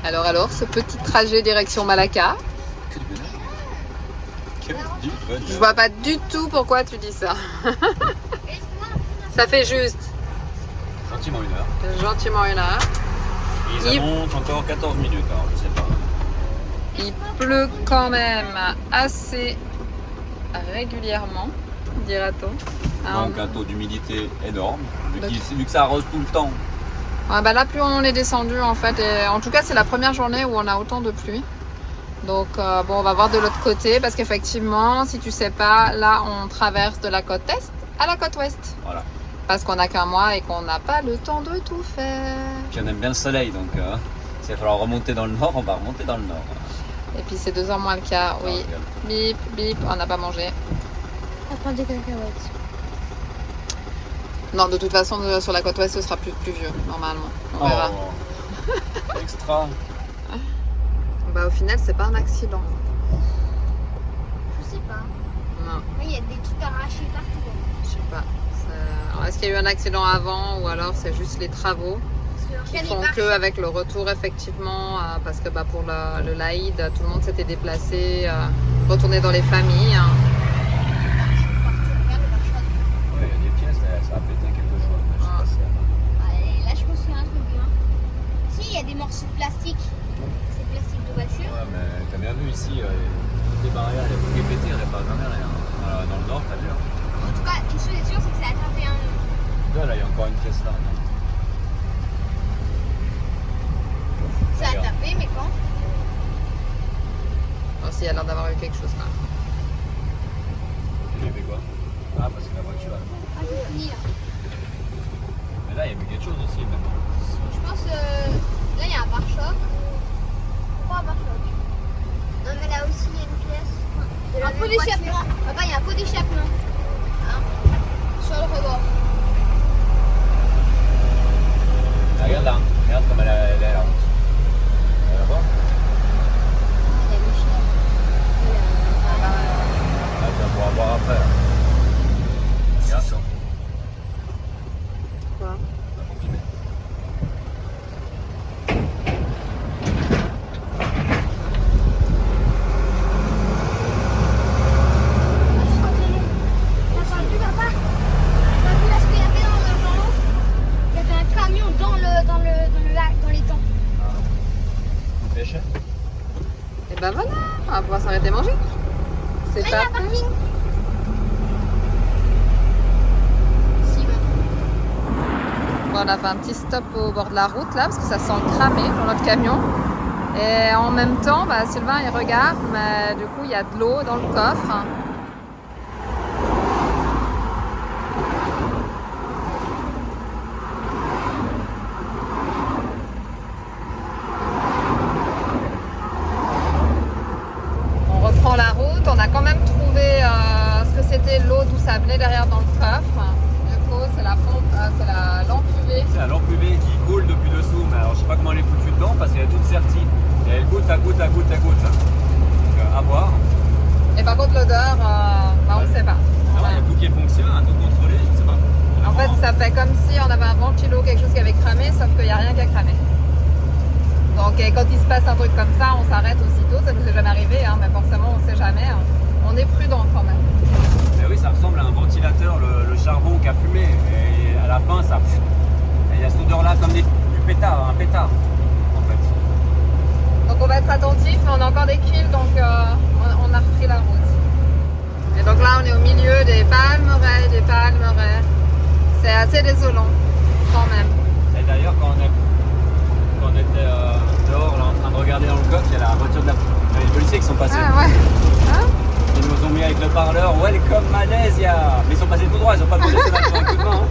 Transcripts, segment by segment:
Alors, ce petit trajet direction Malacca. Que du bonheur. Que du bonheur. Je vois pas du tout pourquoi tu dis ça. Ça fait juste Gentiment 1 heure. gentiment 1 heure. Et ils annoncent encore 14 minutes, alors je sais pas. Il pleut quand même assez régulièrement, dira-t-on. Donc un taux d'humidité énorme, vu que ça arrose tout le temps. Ouais, bah là, plus on est descendu en fait. Et en tout cas, c'est la première journée où on a autant de pluie. Donc bon, on va voir de l'autre côté parce qu'effectivement, si tu sais pas, là on traverse de la côte est à la côte ouest. Voilà. Parce qu'on n'a qu'un mois et qu'on n'a pas le temps de tout faire. Puis on aime bien le soleil, donc s'il va falloir remonter dans le nord, on va remonter dans le nord. Et puis c'est 2 heures moins le quart, oui. Bip, bip, on n'a pas mangé. On prend des cacahuètes. Non, de toute façon, sur la côte ouest, ce sera plus pluvieux, normalement. On verra. Extra. Bah, au final, c'est pas un accident. Je sais pas. Non, Mais il y a des trucs arrachés partout. je sais pas. Alors, est-ce qu'il y a eu un accident avant ou alors c'est juste les travaux qui font que avec le retour, effectivement, parce que bah, pour le Laïd, tout le monde s'était déplacé, retourné dans les familles. Ouais, il y a des pièces, ça a pété quelque chose. Mais je sais pas si Et là, je me souviens un truc bien. Si, il y a des morceaux de plastique. C'est plastique de voiture. Ouais, mais t'as bien vu ici, toutes les barrières, les bouquets pétés, il n'y a pas jamais rien. Dans le nord, t'as vu. En tout cas, une chose est sûre, c'est que ça a attrapé un nœud. Là, il y a encore une pièce là. Ça a tapé, mais quand Non, s'il y a l'air d'avoir eu quelque chose là. Il y avait quoi? Ah, parce que la voiture, elle... Ah, c'est fini là. Mais là, il y a eu quelque chose aussi, même. Je pense, là, il y a un pare-choc. Trois pare-chocs. Non, mais là aussi, il y a une pièce. Un pot d'échappement. Papa, il y a un pot d'échappement. Hein, sur le rebord. Ah, regarde là, regarde comme elle est la route. Tu vas la voir? Il y a Michel. Ah, tu vas pouvoir voir après. Là. Regarde ça. Quoi? On va filmer. T'as pas vu, papa? T'as vu là ce qu'il y avait dans l'eau? Il y avait un camion dans le lac, dans les temps. On pêchait? Et bah voilà, on va pouvoir s'arrêter manger. C'est Ah, il y a un parti. parking. Si, bah. Bon, on a fait un petit stop au bord de la route là parce que ça sent cramé pour notre camion. Et en même temps, bah, Sylvain il regarde, mais du coup il y a de l'eau dans le coffre. On reprend la route, on a quand même trouvé ce que c'était l'eau d'où ça venait derrière dans le coffre. Du coup, c'est la pompe, c'est la lampe UV. C'est la lampe UV qui coule depuis dessous, mais alors je sais pas comment elle est foutue dedans parce qu'elle est toute sertie. Et elle goutte à goutte à goutte à goutte. Donc à voir. Et par contre l'odeur, bah, on ne sait pas. Alors il y a tout qui fonctionne, tout contrôlé, je sais pas. En fait, ça fait comme si on avait un ventilo, quelque chose qui avait cramé, sauf qu'il n'y a rien qui a cramé. Donc, quand il se passe un truc comme ça, on s'arrête aussitôt. Ça nous est jamais arrivé, hein, mais forcément, on ne sait jamais. Hein. On est prudent quand même. Mais oui, ça ressemble à un ventilateur, le charbon qui a fumé. Et à la fin, ça. Il y a cette odeur-là comme du pétard, un pétard, en fait. Donc, on va être attentif, mais on a encore des kills, donc on a repris la route. Et donc là, on est au milieu des palmeraies, C'est assez désolant, quand même. Et d'ailleurs, quand on était dehors, là, en train de regarder dans le coffre, il y a la voiture de les policiers qui sont passés. Ah ouais. Hein? Ils nous ont mis avec le parleur Welcome Malaysia. Mais ils sont passés tout droit, ils n'ont pas pu laisser la un coup de main.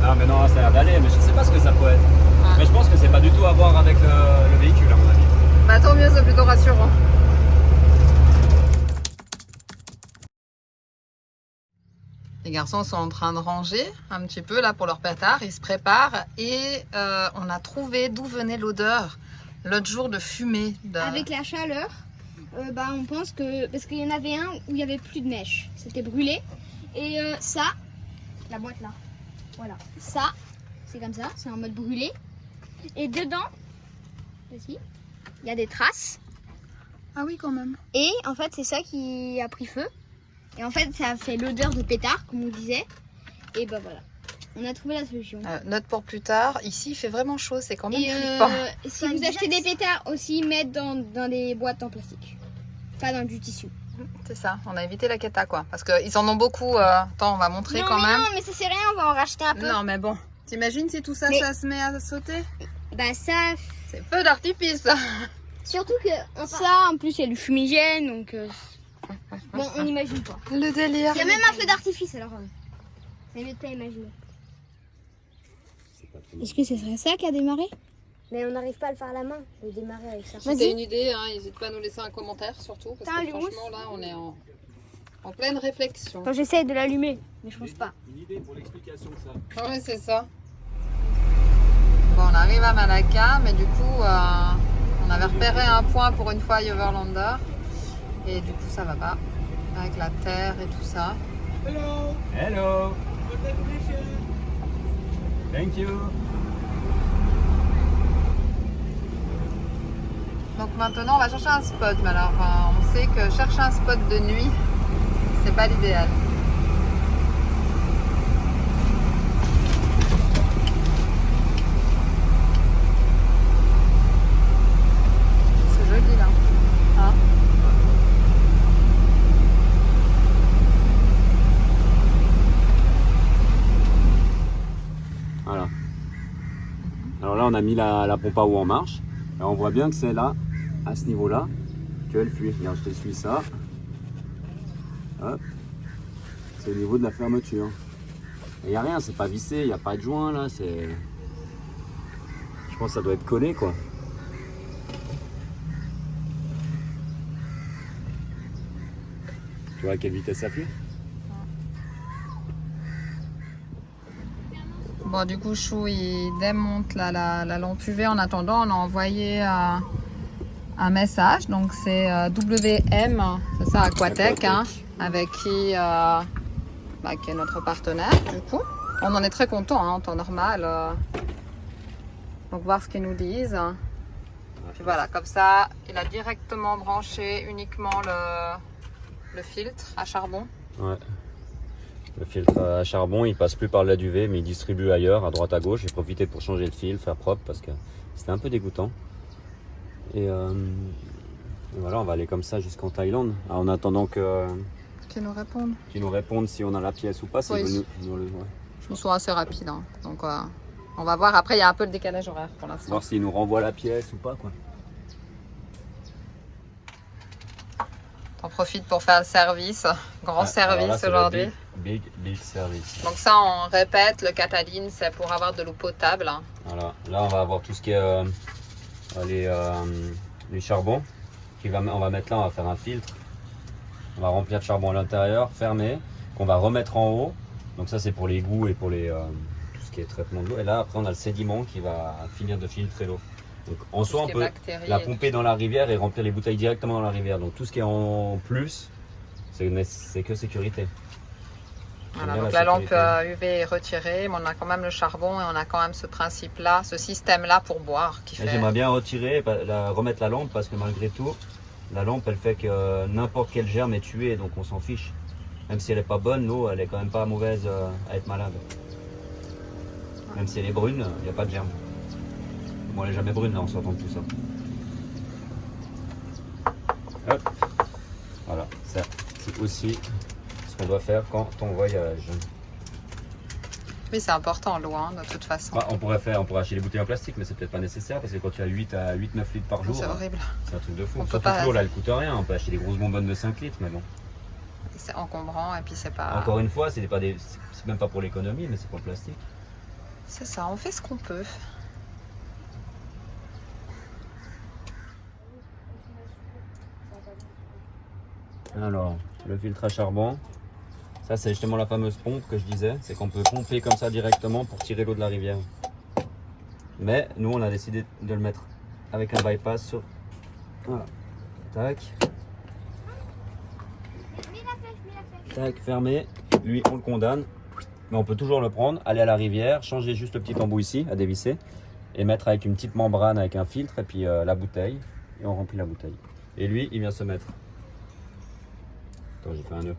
Non, mais non, ça a l'air d'aller, mais je sais pas ce que ça peut être. Ouais. Mais je pense que c'est pas du tout à voir avec le véhicule, à mon avis. Bah tant mieux, c'est plutôt rassurant. Les garçons sont en train de ranger un petit peu là pour leur pétard, ils se préparent et on a trouvé d'où venait l'odeur l'autre jour de fumée. Avec la chaleur, bah, on pense que... Parce qu'il y en avait un où il n'y avait plus de mèche, c'était brûlé. Et ça, la boîte là, voilà, ça, c'est comme ça, c'est en mode brûlé. Et dedans, Ici, il y a des traces. Ah oui, quand même. Et en fait, c'est ça qui a pris feu. Et en fait, ça a fait l'odeur de pétard, comme on disait. Et bah voilà, on a trouvé la solution. Note pour plus tard, ici il fait vraiment chaud, c'est quand même Et flippant. si vous achetez des pétards, aussi mettre dans des boîtes en plastique. Pas dans du tissu. C'est ça, on a évité la queta quoi. Parce qu'ils en ont beaucoup. Attends, on va montrer Non, quand mais même. non, mais ça c'est rien, on va en racheter un peu. Non, mais bon. T'imagines si tout ça, Mais- ça se met à sauter? Bah ça... C'est feu d'artifice ça. Surtout que ça, en plus, il y a du fumigène, donc... Bon, on n'imagine pas. Le délire. Il y a même un feu d'artifice, alors... Ça m'aide pas à imaginer. Est-ce que ce serait ça qui a démarré? Mais on n'arrive pas à le faire à la main, de démarrer avec ça. Si t'as une idée, hein, n'hésite pas à nous laisser un commentaire surtout. Parce T'as un que Lumos franchement là, on est en pleine réflexion. Quand j'essaie de l'allumer, mais je pense pas. Une idée pour l'explication de ça. Ouais, c'est ça. Bon, on arrive à Malacca, mais du coup, on avait repéré un point pour une fois à Overlander. Et du coup, ça va pas. Avec la terre et tout ça. Hello. Thank you. Donc maintenant, on va chercher un spot. Mais alors, on sait que chercher un spot de nuit, c'est pas l'idéal. C'est joli là. Hein? Voilà. Alors là, on a mis la pompe à eau en marche. Et on voit bien que c'est là, à ce niveau-là, qu'elle fuit. Regarde, je t'essuie ça. Hop. C'est au niveau de la fermeture. Il n'y a rien, c'est pas vissé, il n'y a pas de joint là. C'est. Je pense que ça doit être collé quoi. Tu vois à quelle vitesse ça fuit? Bon, du coup, Chou, il démonte la lampe UV. En attendant, on a envoyé un message. Donc, c'est WM, c'est ça, Aquatech, hein, avec qui est notre partenaire, du coup. On en est très content, hein, en temps normal. Donc, voir ce qu'ils nous disent. Puis voilà, comme ça, il a directement branché uniquement le filtre à charbon. Ouais. Le filtre à charbon, il passe plus par la duvet, mais il distribue ailleurs, à droite à gauche. J'ai profité pour changer le fil, faire propre parce que c'était un peu dégoûtant. Et voilà, on va aller comme ça jusqu'en Thaïlande, en attendant Qu'ils nous répondent. qu'ils nous répondent si on a la pièce ou pas. Si Oui. ils veulent ouais. Ils sont assez rapides, hein. Donc, on va voir. Après, il y a un peu de décalage horaire pour l'instant. Voir s'ils nous renvoient la pièce ou pas quoi. On profite pour faire le service, grand service aujourd'hui. Big service. Donc ça, on répète, le Cataline, c'est pour avoir de l'eau potable. Hein. Voilà, là on va avoir tout ce qui est les charbons. On va mettre là, on va faire un filtre. On va remplir de charbon à l'intérieur, fermé, qu'on va remettre en haut. Donc ça c'est pour les égouts et pour tout ce qui est traitement de l'eau. Et là après on a le sédiment qui va finir de filtrer l'eau. Donc en soi on peut la pomper dans la rivière et remplir les bouteilles directement dans la rivière. Donc tout ce qui est en plus, c'est que sécurité. Voilà, donc la lampe UV est retirée, mais on a quand même le charbon et on a quand même ce principe-là, ce système-là pour boire. J'aimerais bien retirer, remettre la lampe parce que malgré tout, la lampe elle fait que n'importe quel germe est tué, donc on s'en fiche. Même si elle n'est pas bonne, l'eau elle est quand même pas mauvaise à être malade. Même si elle est brune, il n'y a pas de germe. Bon, elle n'est jamais brune là en sortant de tout ça. Hop. Voilà, ça c'est aussi ce qu'on doit faire quand on voyage. Oui, c'est important l'eau, hein, de toute façon. On pourrait acheter des bouteilles en plastique, mais c'est peut-être pas nécessaire parce que quand tu as 8 à 8-9 litres par jour, C'est horrible. c'est un truc de fou. On peut Surtout pas- que l'eau là elle coûte rien, on peut acheter des grosses bonbonnes de 5 litres, mais bon. C'est encombrant et puis c'est pas... Encore une fois, c'est même pas pour l'économie, mais c'est pour le plastique. C'est ça, on fait ce qu'on peut. Alors, le filtre à charbon, ça c'est justement la fameuse pompe que je disais, c'est qu'on peut pomper comme ça directement pour tirer l'eau de la rivière. Mais nous on a décidé de le mettre avec un bypass sur... Voilà. Tac. Tac, fermé. Lui on le condamne. Mais on peut toujours le prendre, aller à la rivière, changer juste le petit embout ici à dévisser et mettre avec une petite membrane avec un filtre et puis la bouteille. Et on remplit la bouteille. Et lui, il vient se mettre. Attends, j'ai fait un nœud.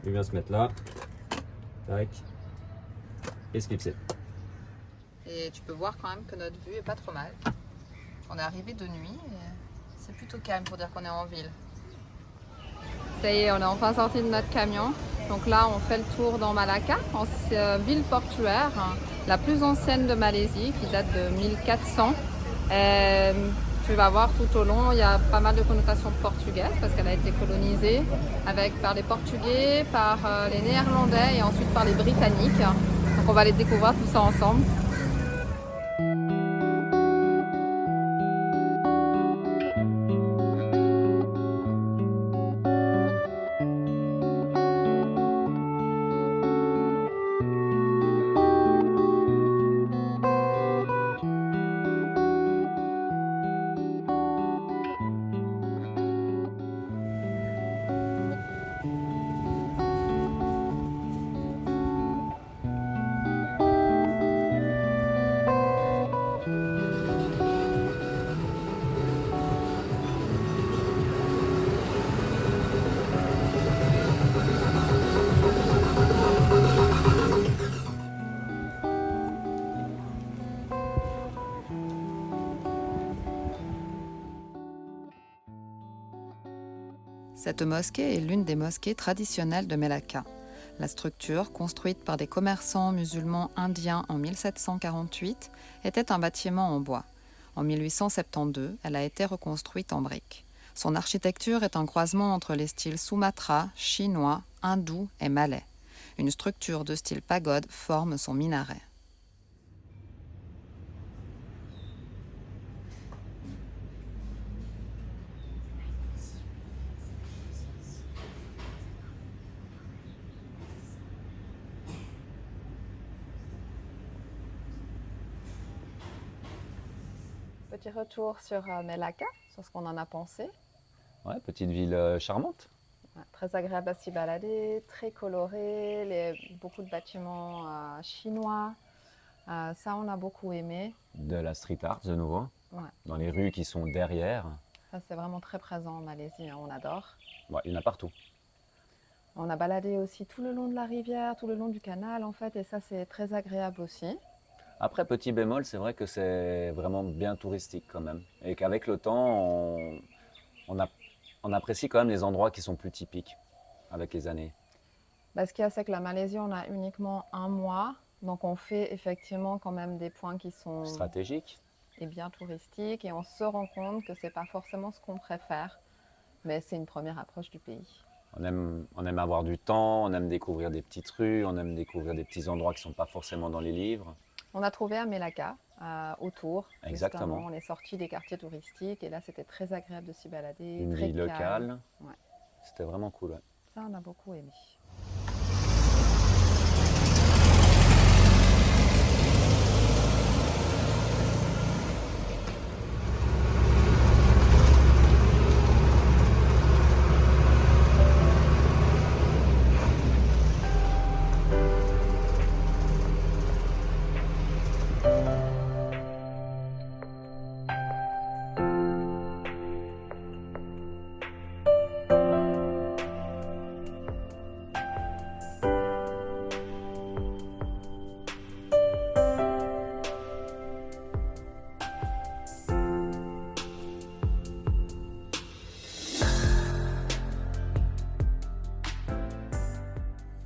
Il vient se mettre là. Tac. Et se clipser. Et tu peux voir quand même que notre vue est pas trop mal. On est arrivé de nuit et c'est plutôt calme pour dire qu'on est en ville. Ça y est, on est enfin sorti de notre camion. Donc là, on fait le tour dans Malacca, ville portuaire, la plus ancienne de Malaisie, qui date de 1400. Tu vas voir tout au long, il y a pas mal de connotations portugaises parce qu'elle a été colonisée par les Portugais, par les Néerlandais et ensuite par les Britanniques. Donc on va aller découvrir tout ça ensemble. Cette mosquée est l'une des mosquées traditionnelles de Melaka. La structure, construite par des commerçants musulmans indiens en 1748, était un bâtiment en bois. En 1872, elle a été reconstruite en briques. Son architecture est un croisement entre les styles Sumatra, chinois, hindou et malais. Une structure de style pagode forme son minaret. Petit retour sur Melaka, sur ce qu'on en a pensé. Ouais, petite ville charmante. Ouais, très agréable à s'y balader, très coloré, beaucoup de bâtiments chinois. Ça, on a beaucoup aimé. De la street art de nouveau. Ouais. Dans les rues qui sont derrière. Ça, c'est vraiment très présent en Malaisie, hein, on adore. Ouais, il y en a partout. On a baladé aussi tout le long de la rivière, tout le long du canal en fait, et ça, c'est très agréable aussi. Après, petit bémol, c'est vrai que c'est vraiment bien touristique quand même. Et qu'avec le temps, on apprécie quand même les endroits qui sont plus typiques avec les années. Bah, ce qu'il y a, c'est que la Malaisie, on a uniquement un mois. Donc on fait effectivement quand même des points qui sont stratégiques et bien touristiques. Et on se rend compte que ce n'est pas forcément ce qu'on préfère. Mais c'est une première approche du pays. On aime avoir du temps, on aime découvrir des petites rues, on aime découvrir des petits endroits qui ne sont pas forcément dans les livres. On a trouvé à Melaka, autour. Exactement. Justement. On est sorti des quartiers touristiques et là, c'était très agréable de s'y balader. Une très vie locale. Ouais. C'était vraiment cool. Ouais. Ça, on a beaucoup aimé.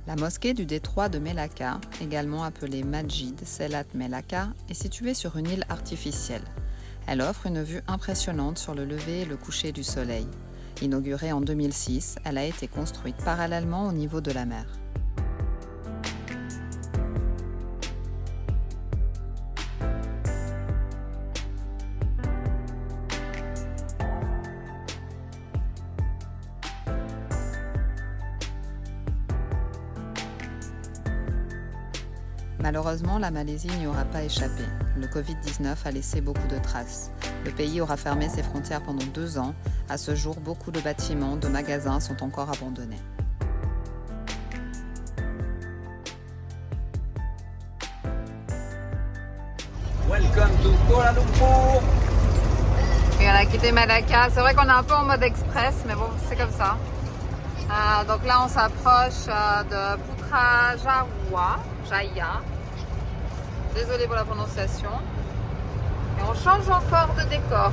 La mosquée du détroit de Melaka, également appelée Masjid Selat Melaka, est située sur une île artificielle. Elle offre une vue impressionnante sur le lever et le coucher du soleil. Inaugurée en 2006, elle a été construite parallèlement au niveau de la mer. Malheureusement, la Malaisie n'y aura pas échappé. Le Covid-19 a laissé beaucoup de traces. Le pays aura fermé ses frontières pendant 2 ans. À ce jour, beaucoup de bâtiments, de magasins sont encore abandonnés. Welcome to Kuala Lumpur. Et on a quitté Malacca. C'est vrai qu'on est un peu en mode express, mais bon, c'est comme ça. Donc là, on s'approche de Putrajaya. Désolée pour la prononciation. Et on change encore de décor.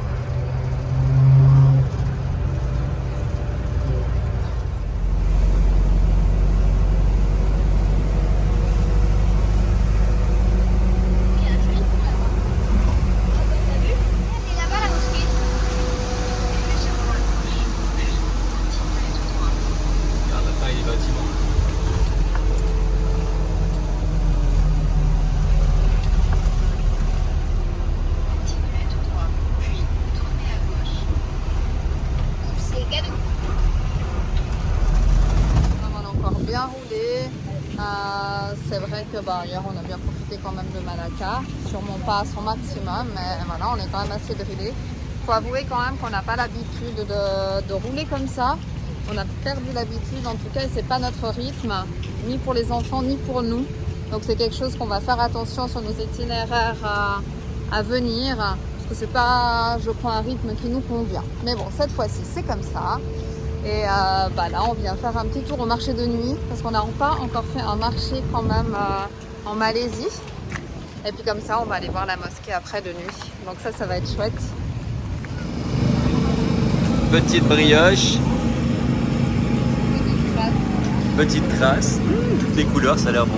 C'est vrai que hier on a bien profité quand même de Malacca, sûrement pas à son maximum, mais voilà, on est quand même assez drillé. Faut avouer quand même qu'on n'a pas l'habitude de rouler comme ça. On a perdu l'habitude, en tout cas, et c'est pas notre rythme, ni pour les enfants, ni pour nous. Donc c'est quelque chose qu'on va faire attention sur nos itinéraires à venir, parce que c'est pas, je crois, un rythme qui nous convient. Mais bon, cette fois-ci, c'est comme ça. Et là, on vient faire un petit tour au marché de nuit parce qu'on n'a pas encore fait un marché quand même en Malaisie. Et puis comme ça, on va aller voir la mosquée après de nuit. Donc ça va être chouette. Petite brioche. Petite trace. Toutes les couleurs, ça a l'air bon.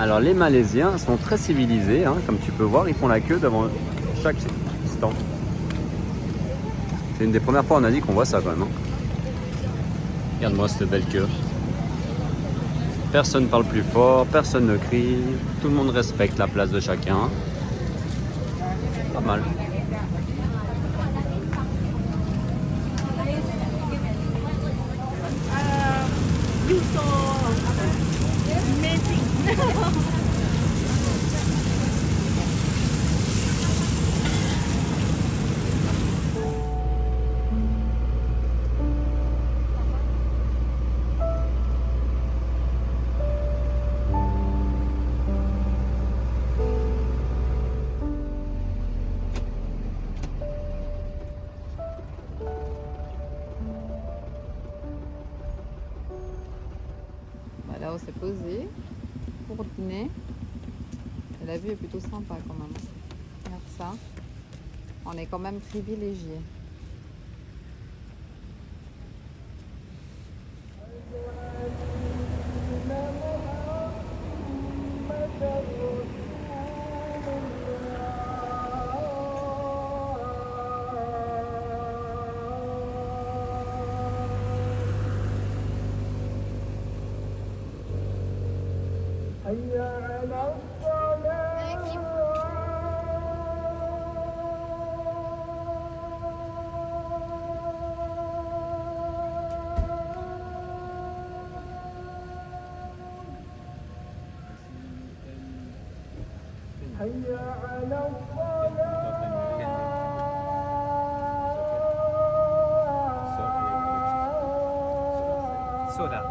Alors les Malaisiens sont très civilisés, hein, comme tu peux voir, ils font la queue devant chaque stand. C'est une des premières fois en Asie qu'on voit ça quand même. Hein. Regarde-moi cette belle queue. Personne ne parle plus fort, personne ne crie, tout le monde respecte la place de chacun. Pas mal. You so amazing. Là, on s'est posé pour dîner. Et la vue est plutôt sympa quand même. Regarde ça. On est quand même privilégiés. Soda.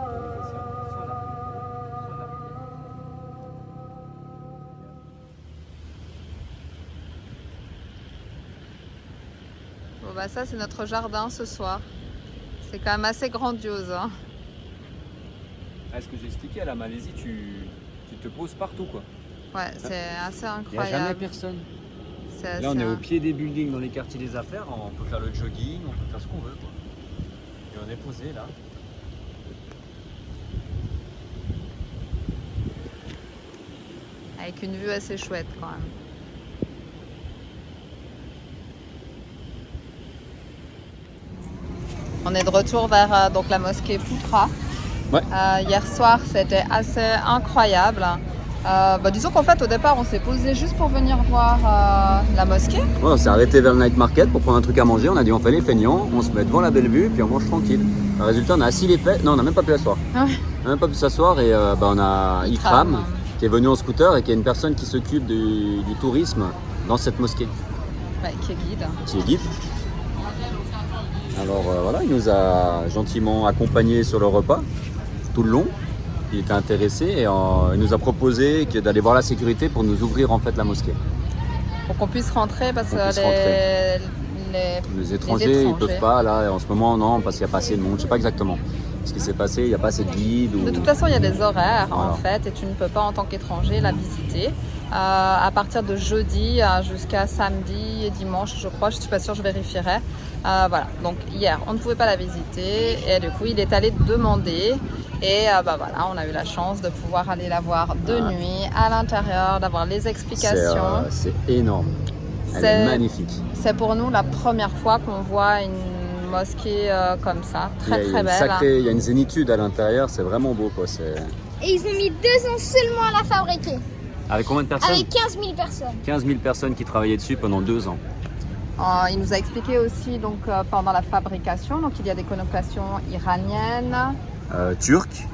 Bon bah ça c'est notre jardin ce soir. C'est quand même assez grandiose. Hein. Ah, ce que j'ai expliqué à la Malaisie, tu te poses partout quoi. Ouais, c'est assez Il n'y a incroyable. jamais personne. C'est Là on est au assez- pied des buildings dans les quartiers des affaires, on peut faire le jogging, on peut faire ce qu'on veut quoi. Et on est posé là. Avec une vue assez chouette quand même. On est de retour vers donc la mosquée Putra. Ouais. Hier soir, c'était assez incroyable. Disons qu'en fait, au départ, on s'est posé juste pour venir voir la mosquée. Ouais, on s'est arrêté vers le night market pour prendre un truc à manger. On a dit on fait les feignants, on se met devant la belle vue et puis on mange tranquille. Le résultat, on a assis les fesses. Non, on n'a même pas pu s'asseoir. Ah ouais. On n'a même pas pu s'asseoir et on a Ikram Ikram. qui est venu en scooter et qui est une personne qui s'occupe du tourisme dans cette mosquée. Ouais, qui est guide. Qui est guide. Alors voilà, il nous a gentiment accompagnés sur le repas tout le long. il était intéressé et il nous a proposé d'aller voir la sécurité pour nous ouvrir en fait la mosquée. Pour qu'on puisse rentrer parce Qu'on que puisse rentrer. Les étrangers, ils peuvent pas là en ce moment, non, parce qu'il n'y a pas assez de monde. Je sais pas exactement ce qui s'est passé, il n'y a pas assez de guides. De toute façon, il y a des horaires Voilà. en fait et tu ne peux pas en tant qu'étranger la visiter. À partir de jeudi jusqu'à samedi et dimanche, je crois, je ne suis pas sûre, je vérifierai. Voilà, donc hier, on ne pouvait pas la visiter et du coup, il est allé demander et voilà, on a eu la chance de pouvoir aller la voir de nuit à l'intérieur, d'avoir les explications. C'est énorme, elle est magnifique. C'est pour nous la première fois qu'on voit une mosquée comme ça, très très belle. Il y a une zénitude à l'intérieur, c'est vraiment beau quoi. Et ils ont mis 2 ans seulement à la fabriquer. Avec combien de personnes? Avec 15 000 personnes. 15 000 personnes qui travaillaient dessus pendant 2 ans. Il nous a expliqué aussi donc, pendant la fabrication, donc il y a des connotations iraniennes, Turques,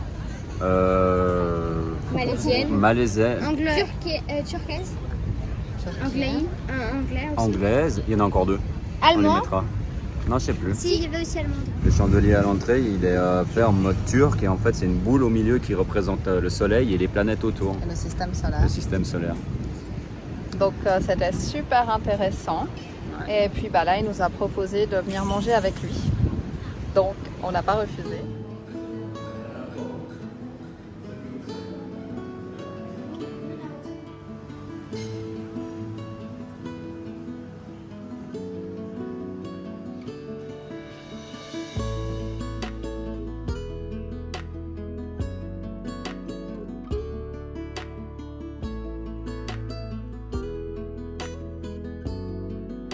Malaisienne. malaisaise, Turcaise. turquie. anglaise, il y en a encore 2. On les Allemand. mettra. Non, je sais plus. Si, il y avait aussi allemand. Le chandelier à l'entrée, il est fait en mode turc et en fait c'est une boule au milieu qui représente le soleil et les planètes autour, Et le système solaire. le système solaire. Donc c'était super intéressant. Et puis là, il nous a proposé de venir manger avec lui. Donc on n'a pas refusé.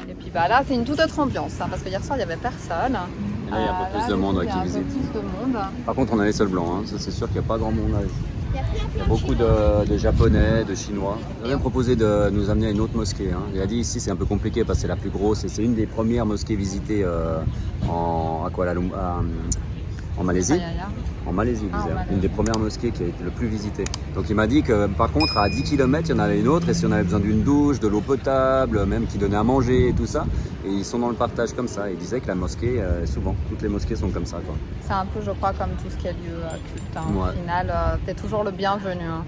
Et puis là, c'est une toute autre ambiance, hein, parce que hier soir, il n'y avait personne. Et là, il y a un peu plus de monde il y a qui un peu visite. plus de monde. Par contre, on a les seuls blancs, hein. Ça c'est sûr qu'il n'y a pas grand monde là. Il y a beaucoup de Japonais, de Chinois. Il a même proposé de nous amener à une autre mosquée. Hein. Il a dit ici c'est un peu compliqué parce que c'est la plus grosse et c'est une des premières mosquées visitées en Malaisie. Ayaya. En Malaisie, il Ah, en disait. Malaisie. Une des premières mosquées qui a été le plus visitée. Donc il m'a dit que par contre à 10 km il y en avait une autre et si on avait besoin d'une douche, de l'eau potable, même qui donnait à manger et tout ça, et ils sont dans le partage comme ça. Il disait que la mosquée, souvent, toutes les mosquées sont comme ça, quoi. C'est un peu, je crois, comme tout ce qui est lieu culte. Hein. Ouais. Au final, t'es toujours le bienvenu. Hein.